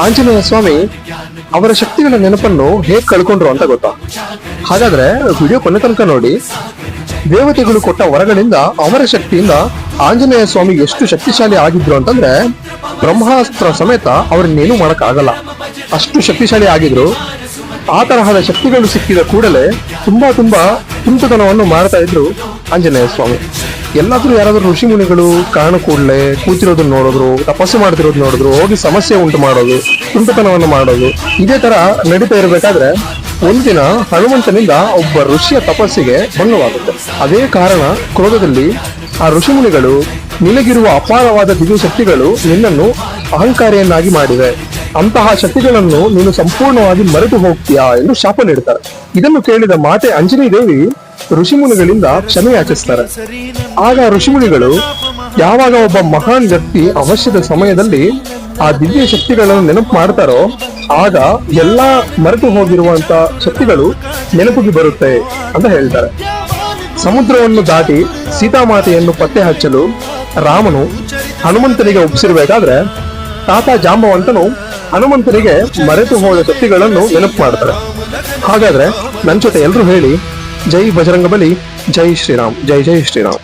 ಆಂಜನೇಯ ಸ್ವಾಮಿ ಅವರ ಶಕ್ತಿಗಳ ನೆನಪನ್ನು ಹೇಗೆ ಕಳ್ಕೊಂಡ್ರು ಅಂತ ಗೊತ್ತಾ? ಹಾಗಾದ್ರೆ ವಿಡಿಯೋ ಕೊನೆ ತನಕ ನೋಡಿ. ದೇವತೆಗಳು ಕೊಟ್ಟ ವರಗಳಿಂದ ಅವರ ಶಕ್ತಿಯಿಂದ ಆಂಜನೇಯ ಸ್ವಾಮಿ ಎಷ್ಟು ಶಕ್ತಿಶಾಲಿ ಆಗಿದ್ರು ಅಂತಂದ್ರೆ ಬ್ರಹ್ಮಾಸ್ತ್ರ ಸಮೇತ ಅವ್ರನ್ನೇನು ಮಾಡಕ್ ಆಗಲ್ಲ, ಅಷ್ಟು ಶಕ್ತಿಶಾಲಿ ಆಗಿದ್ರು. ಆ ತರಹದ ಶಕ್ತಿಗಳು ಸಿಕ್ಕಿದ ಕೂಡಲೇ ತುಂಬಾ ತುಂಟತನವನ್ನು ಮಾಡ್ತಾ ಇದ್ರು ಆಂಜನೇಯ ಸ್ವಾಮಿ. ಎಲ್ಲಾದ್ರೂ ಯಾರಾದ್ರೂ ಋಷಿ ಮುನಿಗಳು ಕಾರಣ ಕೂಡಲೇ ಕೂತಿರೋದನ್ನ ನೋಡಿದ್ರು, ತಪಸ್ಸು ಮಾಡ್ತಿರೋದು ನೋಡಿದ್ರು, ಹೋಗಿ ಸಮಸ್ಯೆ ಉಂಟು ಮಾಡೋದು, ತುಂಟತನವನ್ನು ಮಾಡೋದು, ಇದೇ ತರ ನಡೀತಾ ಇರಬೇಕಾದ್ರೆ ಒಂದಿನ ಹನುಮಂತನಿಂದ ಒಬ್ಬ ಋಷಿಯ ತಪಸ್ಸಿಗೆ ಭಂಗವಾಗುತ್ತೆ. ಅದೇ ಕಾರಣ ಕ್ರೋಧದಲ್ಲಿ ಆ ಋಷಿ ಮುನಿಗಳು, ನಿನಗಿರುವ ಅಪಾರವಾದ ದಿವ್ಯ ಶಕ್ತಿಗಳು ನಿನ್ನನ್ನು ಅಹಂಕಾರಿಯನ್ನಾಗಿ ಮಾಡಿವೆ, ಅಂತಹ ಶಕ್ತಿಗಳನ್ನು ನೀನು ಸಂಪೂರ್ಣವಾಗಿ ಮರೆತು ಹೋಗ್ತೀಯಾ ಎಂದು ಶಾಪ ನೀಡುತ್ತಾರೆ. ಇದನ್ನು ಕೇಳಿದ ಮಾತೆ ಅಂಜನಿ ದೇವಿ ಋಷಿಮುನಿಗಳಿಂದ ಕ್ಷಮೆ ಯಾಚಿಸ್ತಾರೆ. ಆಗ ಋಷಿಮುನಿಗಳು ಯಾವಾಗ ಒಬ್ಬ ಮಹಾನ್ ವ್ಯಕ್ತಿ ಅವಶ್ಯದ ಸಮಯದಲ್ಲಿ ಆ ದಿವ್ಯ ಶಕ್ತಿಗಳನ್ನು ನೆನಪು ಮಾಡ್ತಾರೋ ಆಗ ಎಲ್ಲಾ ಮರೆತು ಹೋಗಿರುವಂತ ಶಕ್ತಿಗಳು ನೆನಪಿಗೆ ಬರುತ್ತೆ ಅಂತ ಹೇಳ್ತಾರೆ. ಸಮುದ್ರವನ್ನು ದಾಟಿ ಸೀತಾಮಾತೆಯನ್ನು ಪತ್ತೆ ಹಚ್ಚಲು ರಾಮನು ಹನುಮಂತನಿಗೆ ಒಪ್ಪಿಸಿರ್ಬೇಕಾದ್ರೆ ತಾತ ಜಾಂಬವಂತನು ಹನುಮಂತನಿಗೆ ಮರೆತು ಹೋದ ಶಕ್ತಿಗಳನ್ನು ನೆನಪು ಮಾಡ್ತಾರೆ. ಹಾಗಾದ್ರೆ ನನ್ನ ಜೊತೆ ಎಲ್ರು ಹೇಳಿ, ಜೈ ಬಜರಂಗಬಲಿ, ಜೈ ಶ್ರೀರಾಮ್, ಜೈ ಜೈ ಶ್ರೀರಾಮ್.